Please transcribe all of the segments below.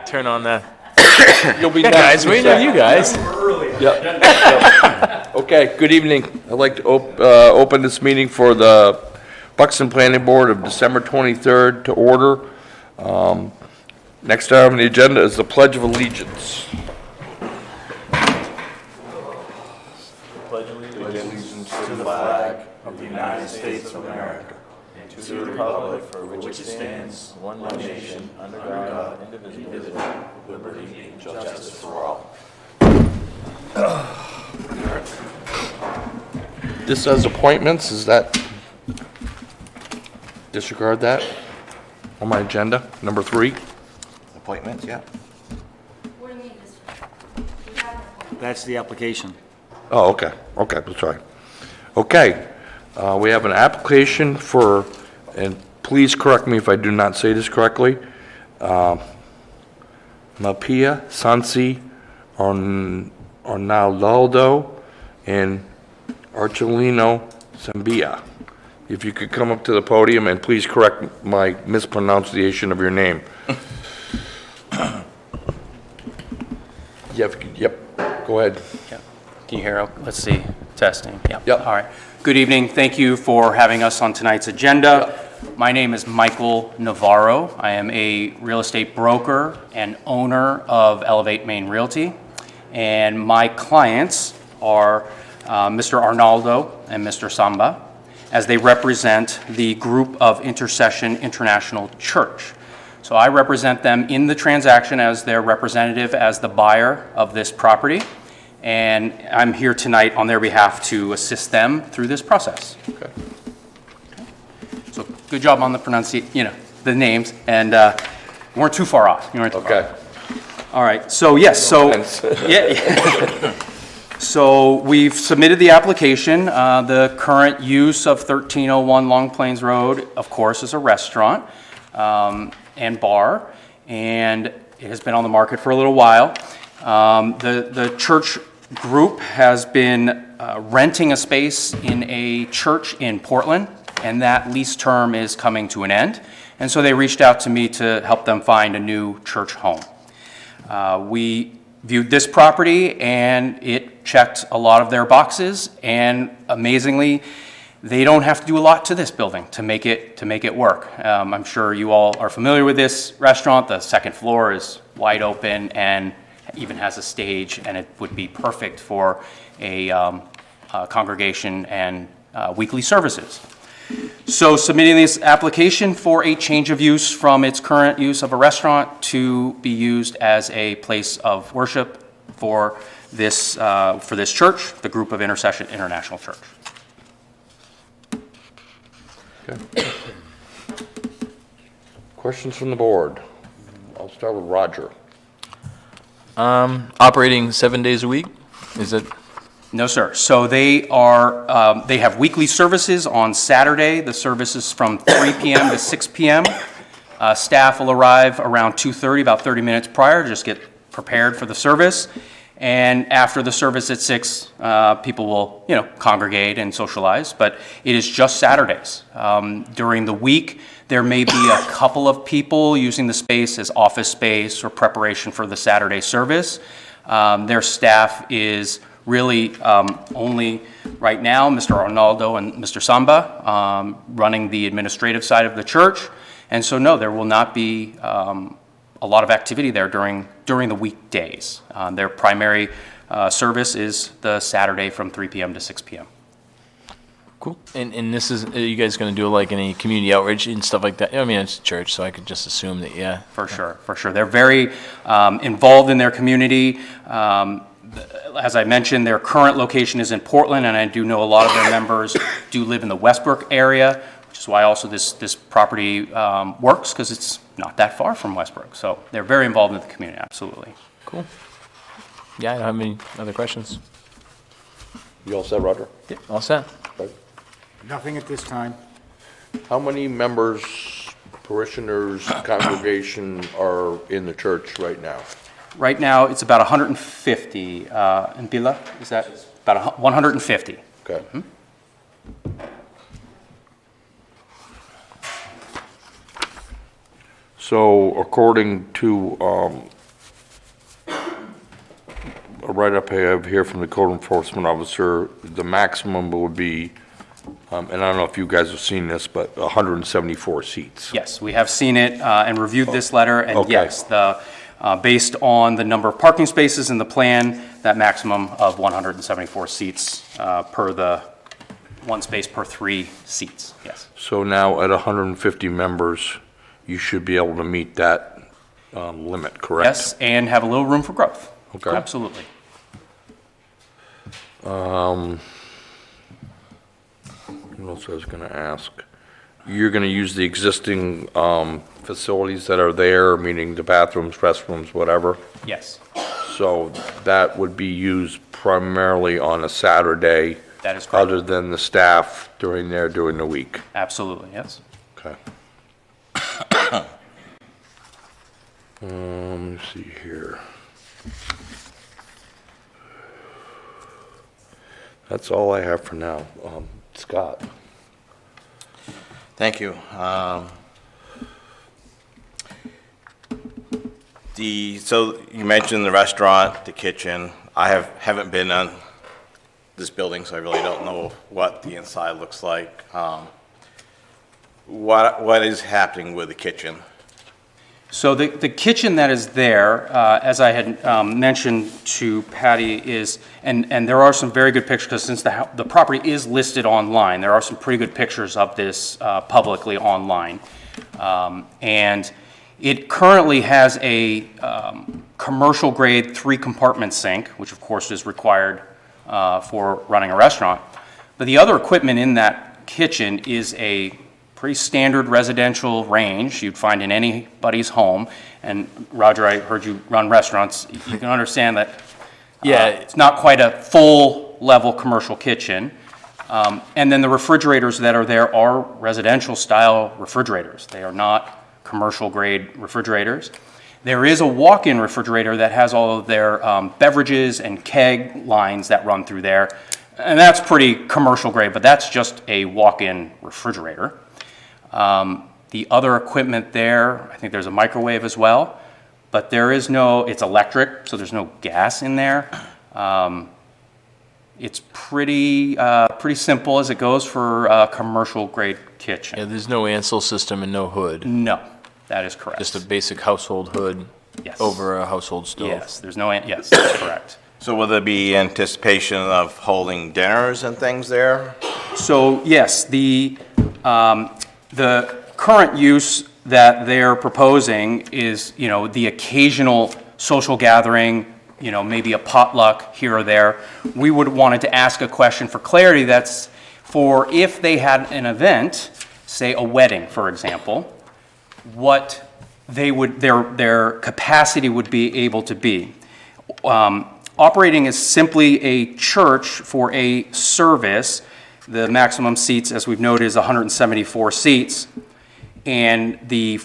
turn on the... You'll be Yeah, next. guys, we know you guys. Yep. Okay, good evening. I'd like to open this meeting for the Buxton Planning Board of December 23rd to order. Next item on the agenda is the Pledge of Allegiance. Pledge allegiance to the flag of the United States of America and to the republic for which it stands, one nation, under God, indivisible, with liberty and justice for all. This says appointments, is that, disregard that on my agenda, number 3? Appointments, yeah. What do you mean, we have an appointment. That's the application. Oh, okay, that's right. Okay, we have an application for, and please correct me if I do not say this correctly, Mapia Sansi Arnaldo and Archelino Zambia. If you could come up to the podium and please correct my mispronunciation of your name. Yep, go ahead. Yep. Can you hear? Let's see. Testing. Yep. Yep. All right. Good evening. Thank you for having us on tonight's agenda. My name is Michael Navarro. I am a real estate broker and owner of Elevate Maine Realty. And my clients are Mr. Arnaldo and Mr. Samba, as they represent the group of Intercession International Church. So I represent them in the transaction as their representative, as the buyer of this property, and I'm here tonight on their behalf to assist them through this process. Okay. So good job on the the names, and you weren't too far off. You weren't too far off. All right. So yes. So yeah. So we've submitted the application. The current use of 1301 Long Plains Road, of course, is a restaurant and bar, and it has been on the market for a little while. The church group has been renting a space in a church in Portland, and that lease term is coming to an end. And so they reached out to me to help them find a new church home. We viewed this property, and it checked a lot of their boxes, and amazingly, they don't have to do a lot to this building to make it work. I'm sure you all are familiar with this restaurant. The second floor is wide open and even has a stage, and it would be perfect for a congregation and weekly services. So submitting this application for a change of use from its current use of a restaurant to be used as a place of worship for this church, the group of Intercession International Church. Okay. Questions from the board? I'll start with Roger. Operating 7 days a week? Is it? No, sir. So they are, they have weekly services on Saturday. The service is from 3 p.m. to 6 p.m. Staff will arrive around 2:30, about 30 minutes prior, to just get prepared for the service. And after the service at 6, people will, congregate and socialize. But it is just Saturdays. During the week, there may be a couple of people using the space as office space or preparation for the Saturday service. Their staff is really only right now Mr. Arnaldo and Mr. Samba running the administrative side of the church. And so, no, there will not be a lot of activity there during the weekdays. Their primary service is the Saturday from 3 p.m. to 6 p.m. Cool. And this is, are you guys going to do like any community outreach and stuff like that? I mean, it's church, so I could just assume that, yeah. For sure. They're very involved in their community. As I mentioned, their current location is in Portland, and I do know a lot of their members do live in the Westbrook area, which is why also this property works, because it's not that far from Westbrook. So they're very involved in the community, absolutely. Cool. Yeah, I don't have any other questions. You all set, Roger? Yeah, all set. Okay. Nothing at this time. How many members, parishioners, congregation are in the church right now? Right now, it's about 150. In Bila, is that about 150? Okay. Mm-hmm. So according to, a write-up I have here from the code enforcement officer, the maximum would be, and I don't know if you guys have seen this, but 174 seats. Yes, we have seen it and reviewed this letter, and Okay. yes, based on the number of parking spaces in the plan, that maximum of 174 seats per the one space per 3 seats, yes. So now at 150 members, you should be able to meet that limit, correct? Yes, and have a little room for growth. Okay. Absolutely. What else I was gonna ask? You're gonna use the existing facilities that are there, meaning the bathrooms, restrooms, whatever? Yes, So that would be used primarily on a Saturday? that is correct. Other than the staff during the week? Absolutely, yes. Okay. Let me see here. That's all I have for now. Scott? Thank you. So you mentioned the restaurant, the kitchen. I haven't been on this building, so I really don't know what the inside looks like. What is happening with the kitchen? So the kitchen that is there, as I had mentioned to Patty, is, and there are some very good pictures, because since the property is listed online, there are some pretty good pictures of this publicly online. And it currently has a commercial grade 3-compartment sink, which of course is required for running a restaurant. But the other equipment in that kitchen is a pretty standard residential range you'd find in anybody's home. And Roger, I heard you run restaurants. You can understand that it's not quite a full-level commercial kitchen. And then the refrigerators that are there are residential-style refrigerators. They are not commercial-grade refrigerators. There is a walk-in refrigerator that has all of their beverages and keg lines that run through there. And that's pretty commercial-grade, but that's just a walk-in refrigerator. The other equipment there, I think there's a microwave as well, but there is no, it's electric, so there's no gas in there. It's pretty simple as it goes for a commercial grade kitchen. Yeah, there's no Ansel system and no hood. No, that is correct. Just a basic household hood Yes. over a household stove. Yes, there's no, yes, that's correct. So will there be anticipation of holding dinners and things there? So, yes, the current use that they're proposing is, the occasional social gathering, maybe a potluck here or there. We would wanted to ask a question for clarity that's for if they had an event, say a wedding, for example, what they would, their capacity would be able to be. Operating as simply a church for a service, the maximum seats, as we've noted, is 174 seats, and the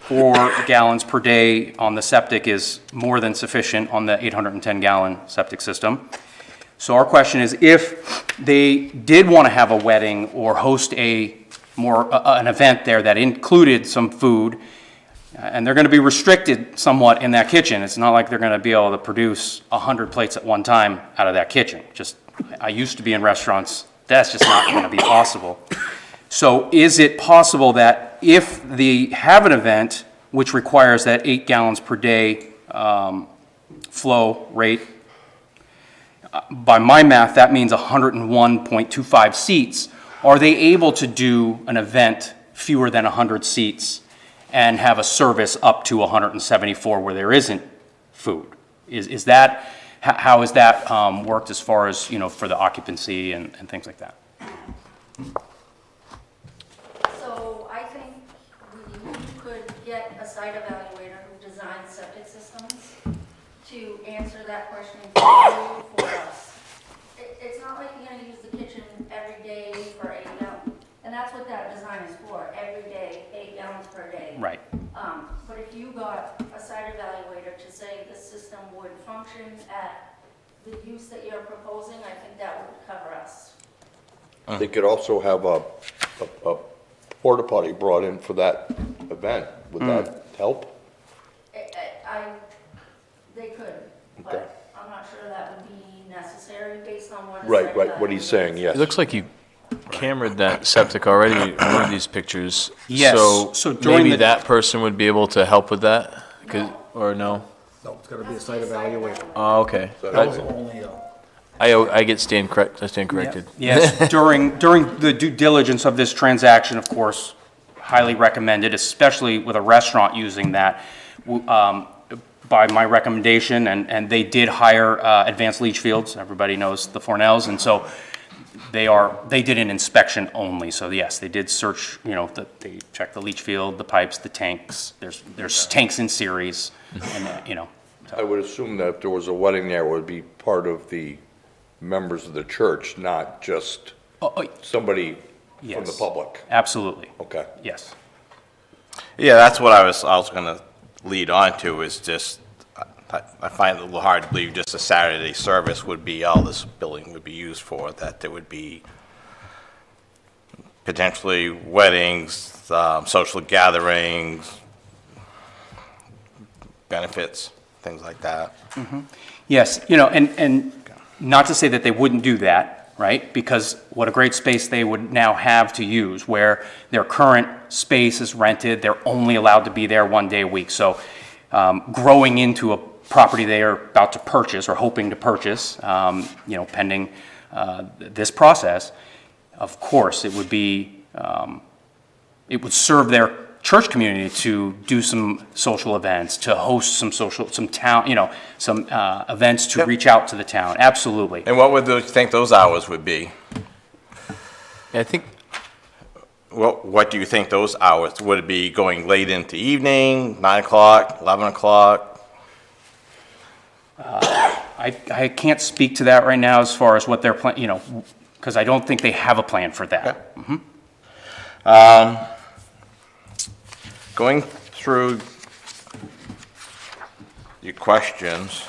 4 gallons per day on the septic is more than sufficient on the 810-gallon septic system. So our question is, if they did want to have a wedding or host an event there that included some food, and they're going to be restricted somewhat in that kitchen. It's not like they're going to be able to produce 100 plates at one time out of that kitchen. I used to be in restaurants. That's just not going to be possible. So is it possible that if they have an event which requires that 8 gallons per day flow rate, by my math, that means 101.25 seats, are they able to do an event fewer than 100 seats and have a service up to 174 where there isn't food? Is that, how is that worked as far as, for the occupancy and things like that? So I think we could get a site evaluator who designs septic systems to answer that question for us. It's not like you're gonna use the kitchen every day for 8 gallons, and that's what that design is for, every day, 8 gallons per day. Right. But if you got a site evaluator to say this system would function at the use that you're proposing, I think that would cover us. They could also have a porta potty brought in for that event. Would that help? They could, Okay. but I'm not sure that would be necessary based on what. a Right, site right, what he's saying, evaluation It looks like you cameraed that septic already in one of these pictures. Yes, so during maybe the- that person would be able to help with that? 'Cause- No. Or no? No, it's gotta be a is. site evaluation. Oh, okay. That was only, I stand corrected. Yes, during the due diligence of this transaction, of course, highly recommended, especially with a restaurant using that, by my recommendation, and they did hire Advanced Leach Fields, everybody knows the Fornells, and so they did an inspection only, so yes, they did search, they checked the leach field, the pipes, the tanks, there's tanks in series, and, I would assume that if there was a wedding there, it would be part of the members of the church, not just somebody from the yes. public. Absolutely, Okay. yes. Yeah, that's what I was gonna lead on to, is just, I find it a little hard to believe just a Saturday service would be all this building would be used for, that there would be potentially weddings, social gatherings, benefits, things like that. Yes, and not to say that they wouldn't do that, right? Because what a great space they would now have to use, where their current space is rented, they're only allowed to be there 1 day a week. So growing into a property they are about to purchase or hoping to purchase, pending this process, of course, it would be, it would serve their church community to do some social events, to host some town, some events to Yep. reach out to the town. Absolutely. And what would you think those hours would be? I think, What do you think those hours, would it be going late into evening, 9 o'clock, 11 o'clock? I can't speak to that right now as far as what their plan, because I don't think they have a plan for that. Going through your questions.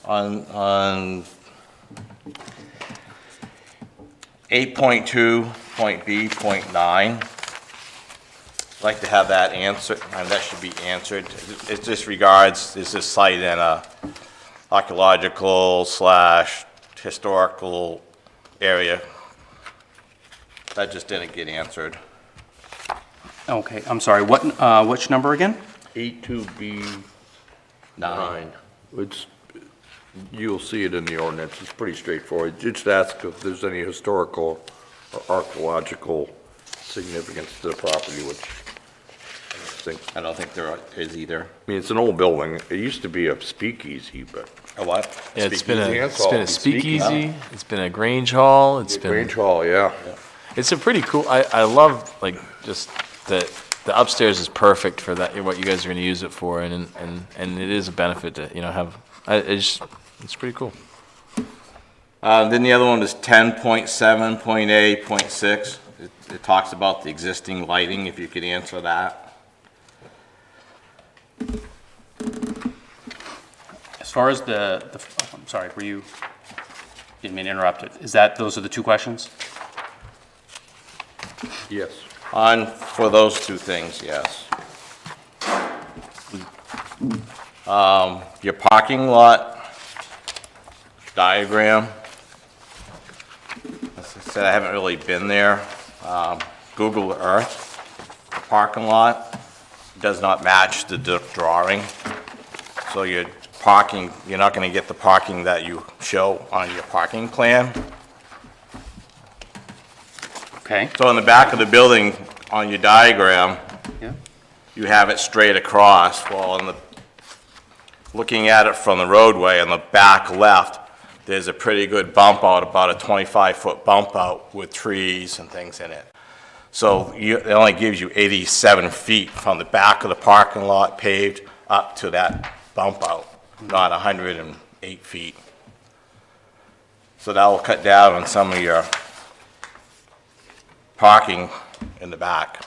On 8.2.B.9, I'd like to have that answered, and that should be answered. It just regards, is this site in a archaeological/historical area? That just didn't get answered. Okay, I'm sorry, which number again? 82B9. It's, you'll see it in the ordinance, it's pretty straightforward. Just ask if there's any historical or archaeological significance to the property, which I don't think there is either. I mean, it's an old building. It used to be a speakeasy, but A what? yeah, it's been Speakeasy. a speakeasy, it's been a Grange Hall, it's been. Grange Hall, yeah. It's a pretty cool, I love, like, just the upstairs is perfect for that, what you guys are gonna use it for, and it is a benefit to, have, it's pretty cool. Then the other one is 10.7.A.6. It talks about the existing lighting, if you could answer that. As far as I'm sorry, didn't mean to interrupt it. Those are the two questions? Yes. For those two things, yes. Your parking lot diagram. As I said, I haven't really been there. Google Earth, the parking lot does not match the drawing. So your parking, you're not gonna get the parking that you show on your parking plan. Okay, So in the back of the building, on your diagram, yeah, you have it straight across. Well, looking at it from the roadway, on the back left, there's a pretty good bump out, about a 25-foot bump out with trees and things in it. So it only gives you 87 feet from the back of the parking lot paved up to that bump out, not 108 feet. So that will cut down on some of your parking in the back.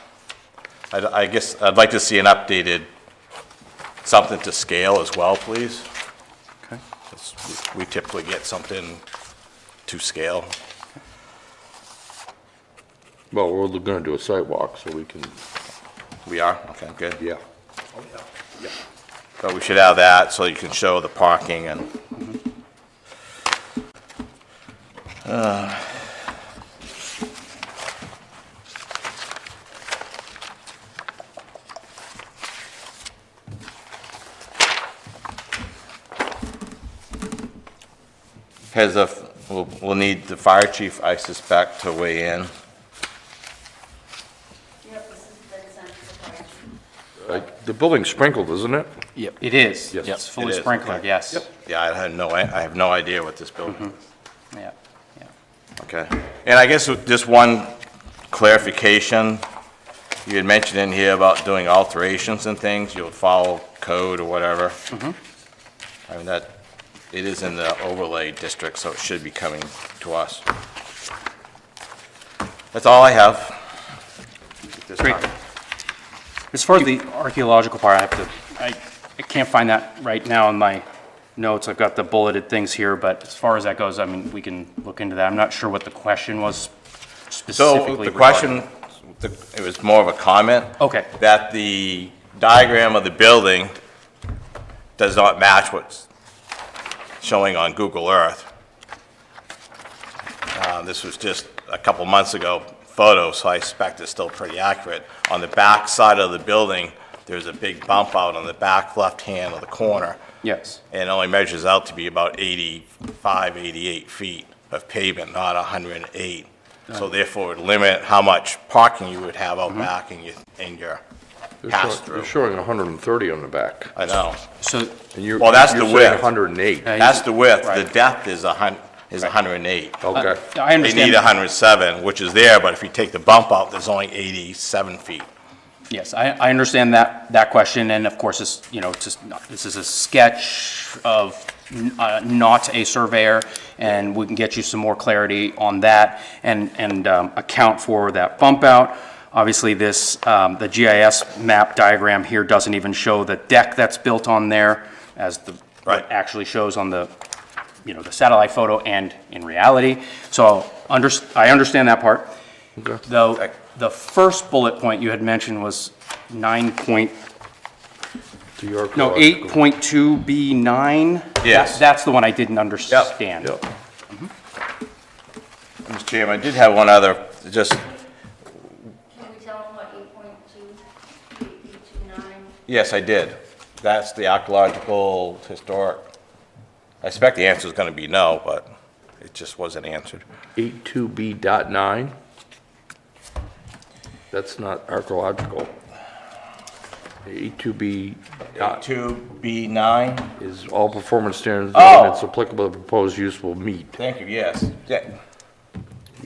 I guess I'd like to see an updated, something to scale as well, please. okay. We typically get something to scale. Well, we're gonna do a site walk, so we can, We are? Okay, good. yeah. But we should have that so you can show the parking and, we'll need the fire chief, I suspect, to weigh in. Yep, this has been sent to the fire chief. The building's sprinkled, isn't it? Yep. It is. Yes. It's fully It is, sprinklered, okay. yes. Yeah, I have no idea what this building is. Yeah, yeah. Okay. And I guess just one clarification, you had mentioned in here about doing alterations and things, you'll follow code or whatever. I mean, that, it is in the overlay district, so it should be coming to us. That's all I have. at this Great. time. As far as the archaeological part, I can't find that right now in my notes. I've got the bulleted things here, but as far as that goes, I mean, we can look into that. I'm not sure what the question was specifically. So the question, it was more of a comment. Okay. That the diagram of the building does not match what's showing on Google Earth. This was just a couple months ago photo, so I expect it's still pretty accurate. On the back side of the building, there's a big bump out on the back left hand of the corner. Yes. And it only measures out to be about 85, 88 feet of pavement, not 108. So therefore, it would limit how much parking you would have out back in your pass-through. You're showing 130 on the back. I know. So, And you're- Well, that's you're the saying width. 108. That's the width. The Right. depth is 108. Okay. I They understand. need 107, which is there, but if you take the bump out, there's only 87 feet. Yes, I understand that question, and of course, this, this is a sketch of not a surveyor, and we can get you some more clarity on that and account for that bump out. Obviously, the GIS map diagram here doesn't even show the deck that's built on there as Right. what actually shows on the the satellite photo and in reality. So I understand that part. Okay. Though, Okay. the first bullet point you had mentioned was 8.2B9? Yes. That's the one I didn't understand. Yep. Mr. Chairman, I did have one other, just, Can we tell them what 8.2, 8.29? yes, I did. That's the archaeological historic. I expect the answer is going to be no, but it just wasn't answered. 82B.9? That's not archaeological. 82B dot 2B9? is all performance standards Oh. and its applicable to proposed use will meet. Thank you, yes. Yeah.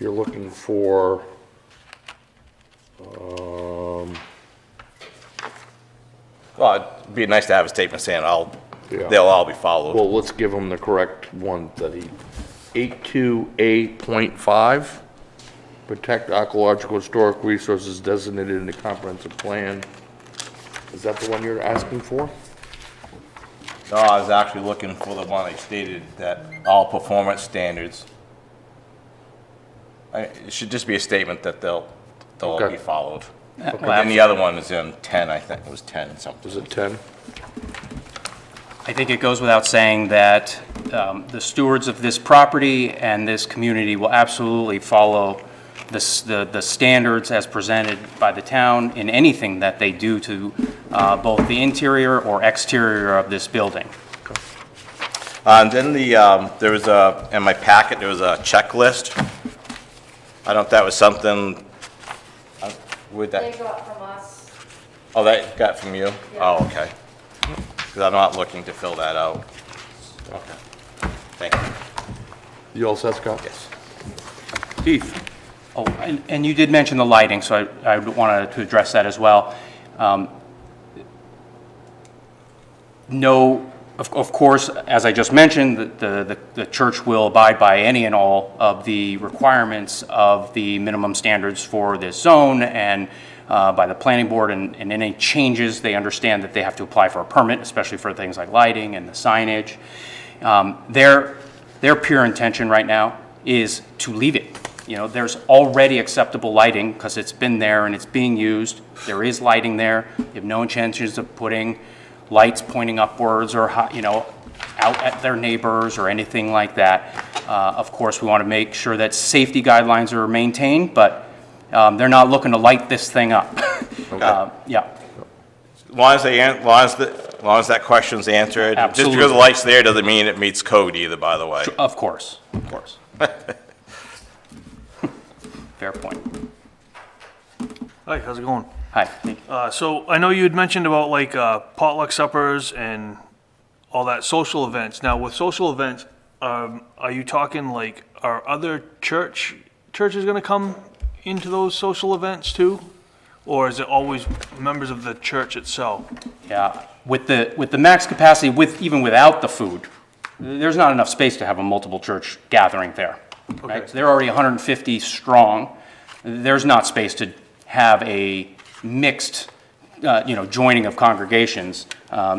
You're looking for, Well, it'd be nice to have a statement saying Yeah. they'll all be followed. well, let's give him the correct one that he, 82A.5, protect archaeological historic resources designated in the comprehensive plan. Is that the one you're asking for? No, I was actually looking for the one I stated that all performance standards. It should just be a statement that they'll all Okay. be followed. Well, And the other one is in 10, I think, it was 10 something. Is it 10? I think it goes without saying that the stewards of this property and this community will absolutely follow the standards as presented by the town in anything that they do to both the interior or exterior of this building. And then there was in my packet, there was a checklist. I don't know if that was something, with They that, got from us. oh, that got from you? Yeah. Oh, okay. Because I'm not looking to fill that out. Okay. Thank you. You all set, Scott? Yes. Keith? Oh, and you did mention the lighting, so I wanted to address that as well. No, of course, as I just mentioned, the church will abide by any and all of the requirements of the minimum standards for this zone and by the planning board, and any changes, they understand that they have to apply for a permit, especially for things like lighting and the signage. Their pure intention right now is to leave it. You know, there's already acceptable lighting because it's been there and it's being used. There is lighting there. You have no intentions of putting lights pointing upwards or, you know, out at their neighbors or anything like that. Of course, we want to make sure that safety guidelines are maintained, but they're not looking to light this thing up. Yeah. As long as as long as that question's answered. Just Absolutely. because the light's there doesn't mean it meets code either, by the way. Of course, of course. Fair point. Hi, how's it going? Hi. Thank you. So I know you had mentioned about like potluck suppers and all that social events. Now with social events, are you talking like, are other churches gonna come into those social events too? Or is it always members of the church itself? Yeah, with the max capacity, even without the food, there's not enough space to have a multiple church gathering there. Right? Okay. So they're already 150 strong. There's not space to have a mixed, joining of congregations.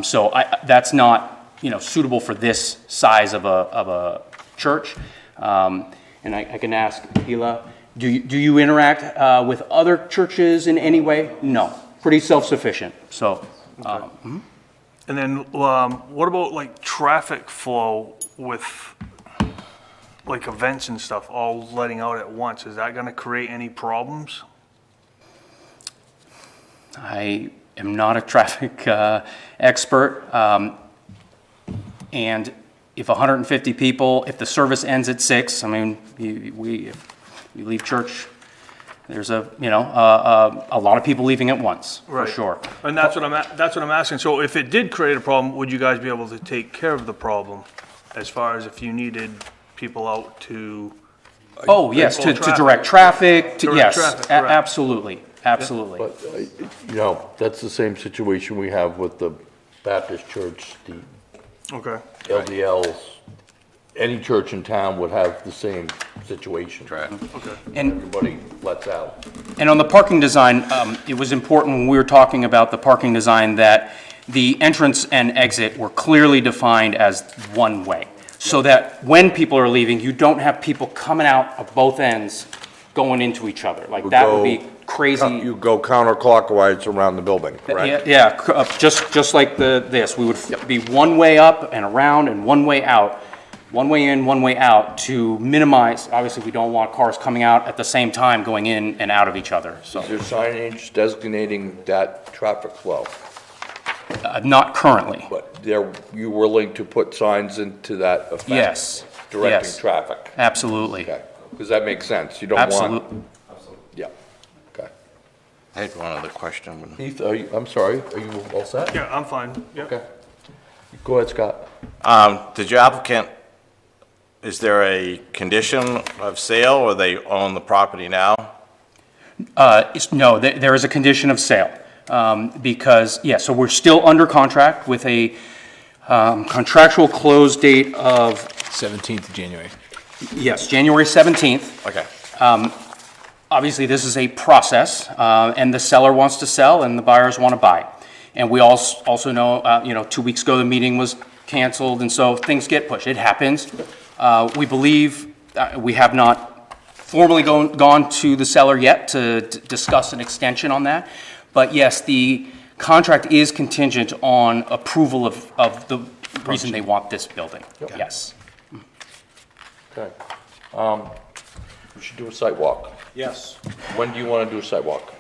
So that's not, suitable for this size of a church. And I can ask Hila, do you interact with other churches in any way? No, pretty self-sufficient. So. And then what about like traffic flow with like events and stuff all letting out at once? Is that gonna create any problems? I am not a traffic expert, and if 150 people, if the service ends at 6, I mean, we leave church, there's a lot of people leaving at once, for Right. sure. And that's what I'm asking. So if it did create a problem, would you guys be able to take care of the problem? As far as if you needed people out to, Oh, yes, to traffic. direct traffic, Direct yes, traffic, correct. absolutely, absolutely. But, that's the same situation we have with the Baptist church, the okay. LDLs. Any church in town would have the same situation. Right. And Everybody lets out. And on the parking design, it was important when we were talking about the parking design that the entrance and exit were clearly defined as one way. So that when people are leaving, you don't have people coming out of both ends going into each other. Like, that would be crazy. You go counterclockwise around the building, correct? Yeah, just like this. We would be one way up and around and one way out. One way in, one way out to minimize, obviously, we don't want cars coming out at the same time going in and out of each other, so. Is there signage designating that traffic flow? Not currently. But you willing to put signs into that effect? Yes, Directing yes. traffic? Absolutely. Okay, because that makes sense. You don't want. Absolutely. Yeah, okay. I had one other question. Heath, I'm sorry, are you all set? Yeah, I'm fine. Yeah. Okay. Go ahead, Scott. Did your applicant, is there a condition of sale or they own the property now? No, there is a condition of sale, because, yeah, so we're still under contract with a contractual close date of, 17th of January. yes, January 17th. Okay. Obviously, this is a process, and the seller wants to sell and the buyers want to buy. And we also know, 2 weeks ago, the meeting was canceled, and so things get pushed. It happens. We believe, we have not formally gone to the seller yet to discuss an extension on that. But yes, the contract is contingent on approval of the reason they want this building. Yes. Okay. We should do a site walk. Yes. When do you want to do a site walk?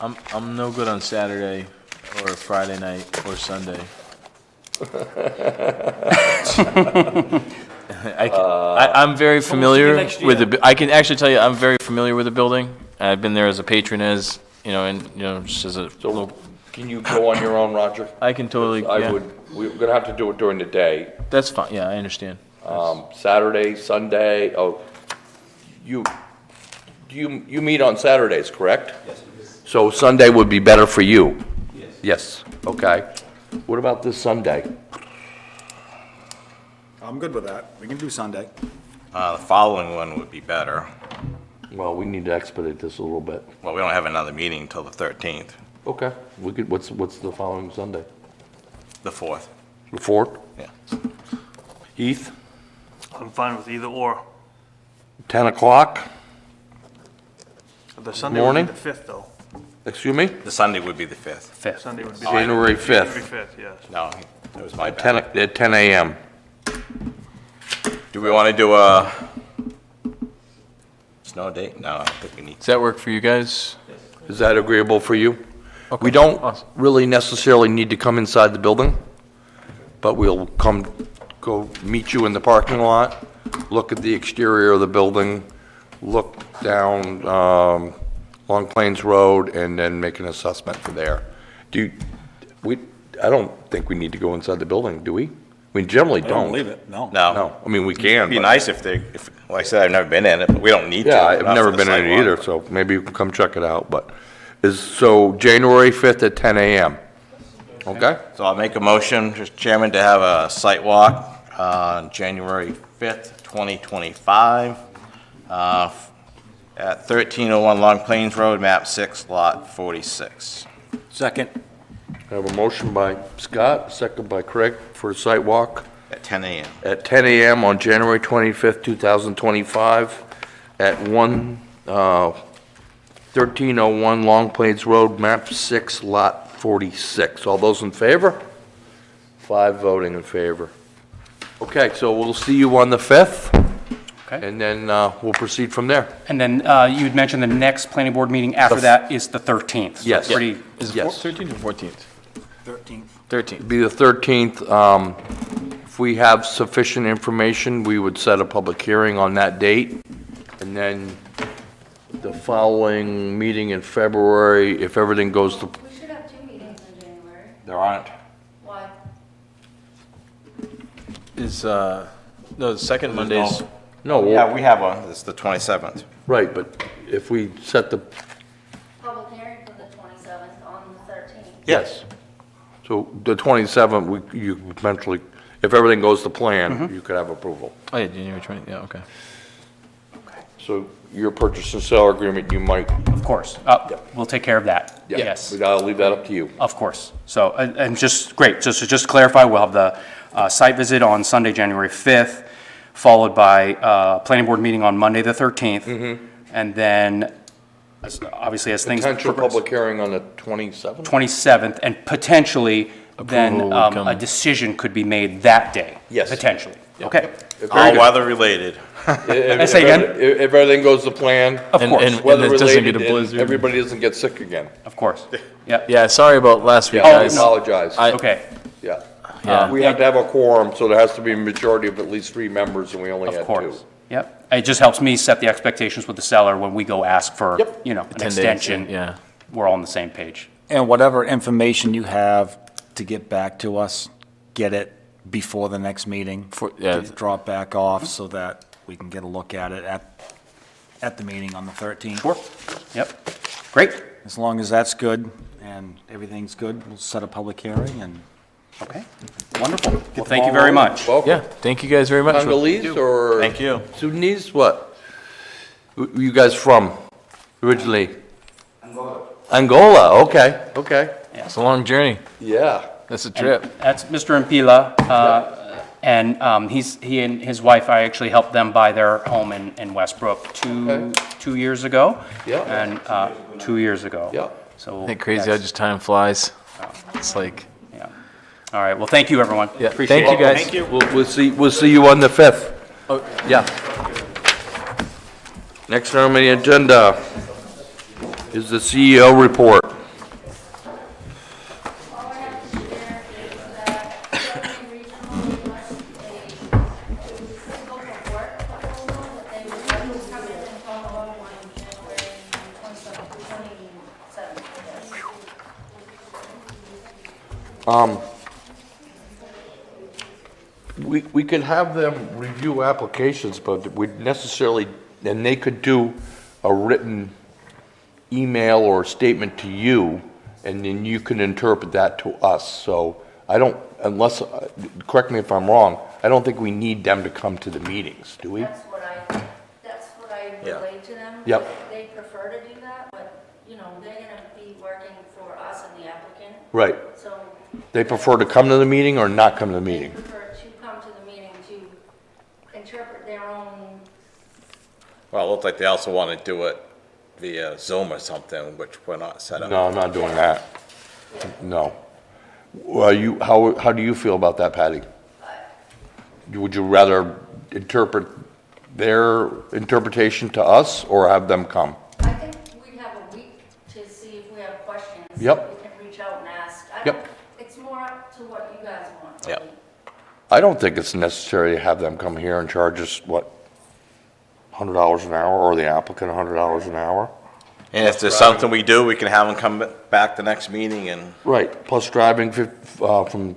I'm no good on Saturday or Friday night or Sunday. I'm very familiar with I can actually tell you, I'm very familiar with the building. I've been there as a patron, just as a little, Can you go on your own, Roger? I can totally, yeah. We're gonna have to do it during the day. That's fine, yeah, I understand. Saturday, Sunday, you meet on Saturdays, correct? Yes. So Sunday would be better for you? Yes. Yes, okay. What about this Sunday? I'm good with that. We can do Sunday. The following one would be better. Well, we need to expedite this a little bit. Well, we don't have another meeting until the 13th, Okay. We could, what's the following Sunday? the 4th. The 4th? Yeah. Heath? I'm fine with either or. 10 o'clock, The Sunday would Morning? be the 5th, though. excuse me? The Sunday would be the 5th. Fifth. Sunday would be. January 5th. January 5th, yes. No, that was my At bad. 10 a.m. Do we want to do a snow date? No, I don't think we need. Does that work for you guys? Is that agreeable for you? Okay. We don't Awesome. really necessarily need to come inside the building, but we'll go meet you in the parking lot, look at the exterior of the building, look down Long Plains Road, and then make an assessment for there. I don't think we need to go inside the building, do we? We generally I don't don't. believe it, no. No. No, I mean, we can. It'd be but- nice if like I said, I've never been in it, but we don't need to. Yeah, I've Not never for the been in it sidewalk. either, so maybe you can come check it out, but so January 5th at 10 a.m. Okay? So I'll make a motion, Mr. Chairman, to have a site walk on January 5th, 2025, at 1301 Long Plains Road, map 6, lot 46. Second. I have a motion by Scott, a second by Craig for a site walk At 10 a.m. at 10 a.m. on January 25th, 2025 at 1301 Long Plains Road, map 6, lot 46. All those in favor? 5 voting in favor. Okay, so we'll see you on the 5th, Okay. and then we'll proceed from there. And then you'd mentioned the next planning board meeting after that is the 13th. So Yes. Pretty, Is it Yes. 13th or 14th? 13th. 13th. Be the 13th. If we have sufficient information, we would set a public hearing on that date. And then the following meeting in February, if everything goes to, We should have 2 meetings in January. There aren't. Why? Is, no, the second Monday's, no, Yeah, we have one. It's the 27th. right, but if we set the, Public hearing for the 27th on the 13th. yes. So the 27th, you eventually, if everything goes to plan, you could have approval. oh yeah, January 20th, yeah, okay. So your purchase and sale agreement, you might, of course. We'll take care of that. Yes. but I'll leave that up to you. Of course. So, and just, great, just to clarify, we'll have the site visit on Sunday, January 5th, followed by planning board meeting on Monday, the 13th. And then, obviously, as things Potential progress, public hearing on the 27th? 27th, and potentially, then Approval would come- a decision could be made that day. Yes. Potentially. Okay. All weather related. If say again? If everything goes to plan. Of And- course, and- Weather it doesn't get a related, and blizzard. everybody doesn't get sick again. of course. Yep. Yeah, sorry about last week, Yeah, I guys. apologize. Okay. Yeah. Yeah. We have to have a quorum, so there has to be a majority of at least 3 members, and we only had Of 2. course. Yep. It just helps me set the expectations with the seller when we go ask for, Yep. an 10 days, extension. yeah. We're all on the same page. And whatever information you have to get back to us, get it before the next meeting. Yeah. Drop back off so that we can get a look at it at the meeting on the 13th. Sure. Yep. Great. As long as that's good and everything's good, we'll set a public hearing and Okay. Wonderful. Well, thank you very much. Welcome. Yeah, thank you guys very much. Congolese or? Thank you. Sudanese, what? Where you guys from originally? Angola, okay, okay. It's a long journey. Yeah. That's a trip. That's Mr. Impila, and he and his wife, I actually helped them buy their home in Westbrook Okay. 2 years ago. Yeah. And 2 years ago. Yeah. So. Isn't it crazy how that's- just time flies? It's like, Yeah. All right, well, thank you, everyone. yeah, Appreciate thank you it. guys. We'll see you on the 5th. Oh, Yeah. Next on the agenda is the CEO report. All I have to share is that Southern Regional gave us a scope of work proposal that they would like to come in and follow up on January 27th, 27th. We could have them review applications, but we necessarily, and they could do a written email or statement to you, and then you can interpret that to us. So I don't, unless, correct me if I'm wrong, I don't think we need them to come to the meetings, do we? That's what I Yeah. relayed to them. Yep. They prefer to do that, but, they're gonna be working for us and the applicant, Right. so They prefer to come to the meeting or not come to the they meeting? prefer to come to the meeting to interpret Well, it looked like they also want to do it via Zoom or something, which we're not set up. No, I'm not doing that. No. Well, how do you feel about that, Patty? Would you rather interpret their interpretation to us or have them come? I think we have a week to see if we have questions. Yep. We can reach out and ask. Yep. It's more up to what you guys want. Yep. really. I don't think it's necessary to have them come here and charge us, what, $100 an hour, or the applicant $100 an hour? And if there's something we do, we can have them come back the next meeting and, Right, plus driving from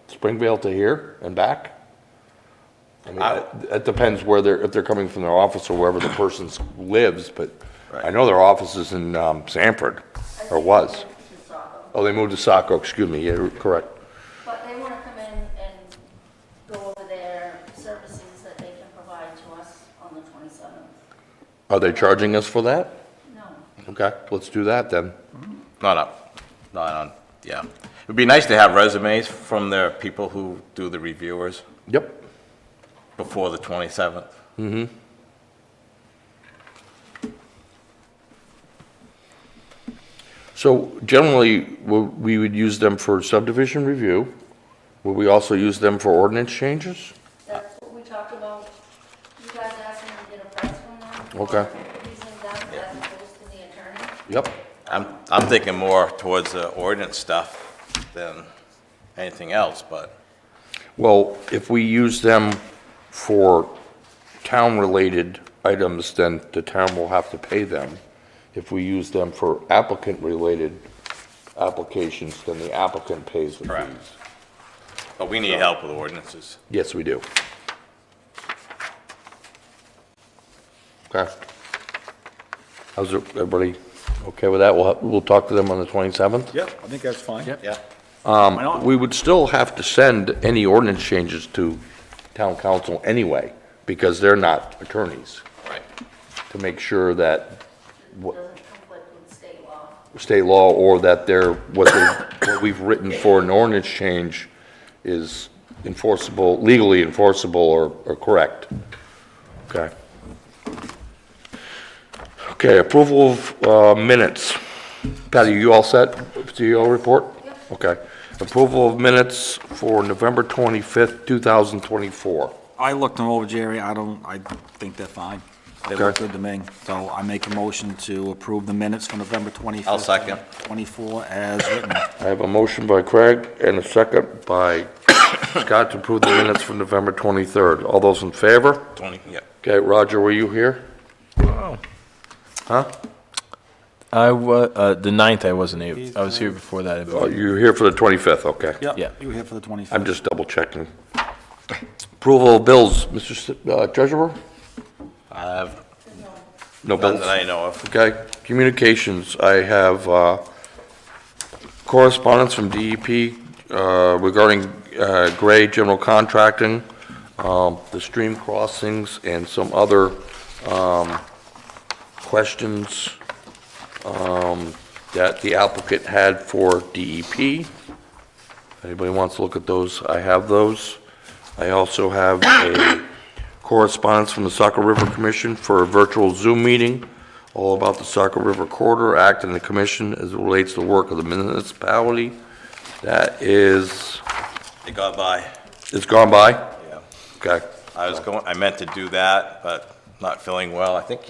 Springvale to here and back? I mean, it depends where if they're coming from their office or wherever the person lives, but I know their office is in Sanford, or was. I think we should talk them. Oh, they moved to Saco, excuse me, yeah, correct. But they want to come in and go over their services that they can provide to us on the 27th. Are they charging us for that? No. Okay, let's do that then. not on, yeah. It'd be nice to have resumes from the people who do the reviewers Yep. before the 27th. So generally, we would use them for subdivision review. Would we also use them for ordinance changes? That's what we talked about. You guys asked me to get a price from them. Okay. For using them as opposed to the attorney. Yep. I'm thinking more towards the ordinance stuff than anything else, but Well, if we use them for town-related items, then the town will have to pay them. If we use them for applicant-related applications, then the applicant pays the Correct. fees. but we need help with ordinances. Yes, we do. Okay. How's everybody okay with that? We'll talk to them on the 27th? Yep, I think that's fine. Yeah. Why not? We would still have to send any ordinance changes to town council anyway, because they're not attorneys, Right. to make sure that Doesn't conflict with state law. state law or that what we've written for an ordinance change is enforceable, legally enforceable or correct. Okay. Okay, approval of minutes. Patty, you all set? CEO report? Yep. Okay. Approval of minutes for November 25th, 2024. I looked them over, Jerry, I think they're fine. They look Okay. good to me. So I make a motion to approve the minutes for November 25th. I'll second. 24 as written. I have a motion by Craig and a second by Scott to approve the minutes for November 23rd. All those in favor? 20, yeah. Okay, Roger, were you here? Huh? The 9th I wasn't able, I was here before that. Oh, you're here for the 25th, okay. Yep, Yeah. you were here for the 25th. I'm just double checking. Approval of bills, Mr. Treasurer? I have No none bills? that I know of. Okay, communications, I have correspondence from DEP regarding Gray General Contracting, the stream crossings, and some other questions that the applicant had for DEP. If anybody wants to look at those, I have those. I also have a correspondence from the Saco River Commission for a virtual Zoom meeting, all about the Saco River Corridor Act and the commission as it relates to the work of the municipality. That is, It got by, it's gone by? yeah. Okay. I meant to do that, but not feeling well. I think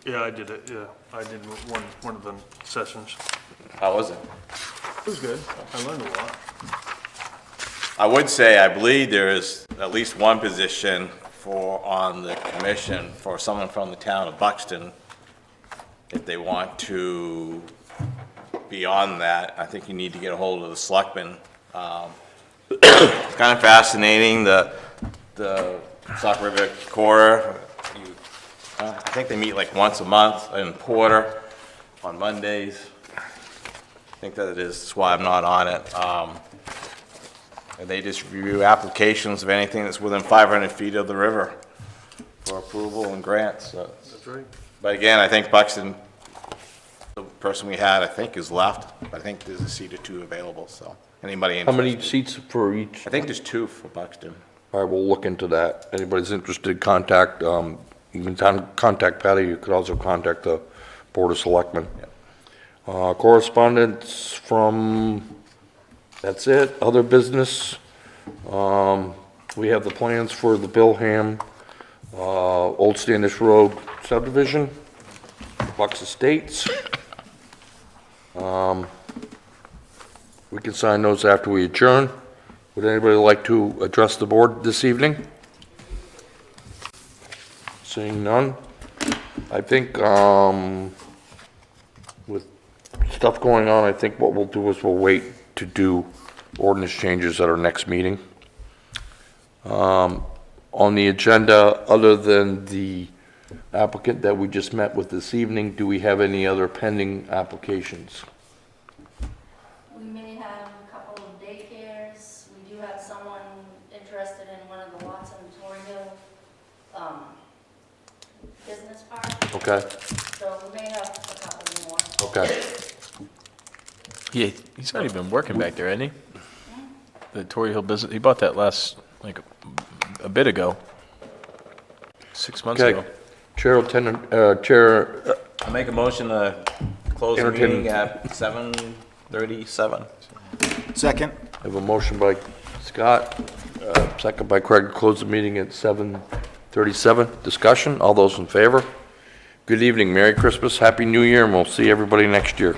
Yeah, I did it, yeah. I did one of the sessions. how was it? It was good. I learned a lot. I would say, I believe there is at least one position on the commission for someone from the town of Buxton. If they want to be on that, I think you need to get a hold of the selectmen. It's kind of fascinating, the Sauk River Corridor. I think they meet like once a month in Porter on Mondays. I think that it is, that's why I'm not on it. And they just review applications of anything that's within 500 feet of the river for approval and grants. So- That's right. But again, I think Buxton, the person we had, I think is left. I think there's a seat or two available, so anybody How many interested? seats for each? I think there's two for Buxton. All right, we'll look into that. Anybody's interested, contact, you can contact Patty, you could also contact the Board of Selectmen. Correspondence from, that's it, other business. We have the plans for the Billham, Old Standish Road subdivision, Bucks Estates. We can sign those after we adjourn. Would anybody like to address the board this evening? Seeing none. I think, with stuff going on, I think what we'll do is we'll wait to do ordinance changes at our next meeting. On the agenda, other than the applicant that we just met with this evening, do we have any other pending applications? We may have a couple of daycares. We do have someone interested in one of the lots in Torrey Hill, business park. Okay, So we may have a couple more. okay. Yeah, he's already been working back there, hasn't he? The Torrey Hill business, he bought that last, like, a bit ago. 6 months Okay. ago. Chair, Chair, I make a motion to close the Entertain- meeting at 7:37. Second? I have a motion by Scott, second by Craig, to close the meeting at 7:37. Discussion, all those in favor? Good evening, Merry Christmas, Happy New Year, and we'll see everybody next year.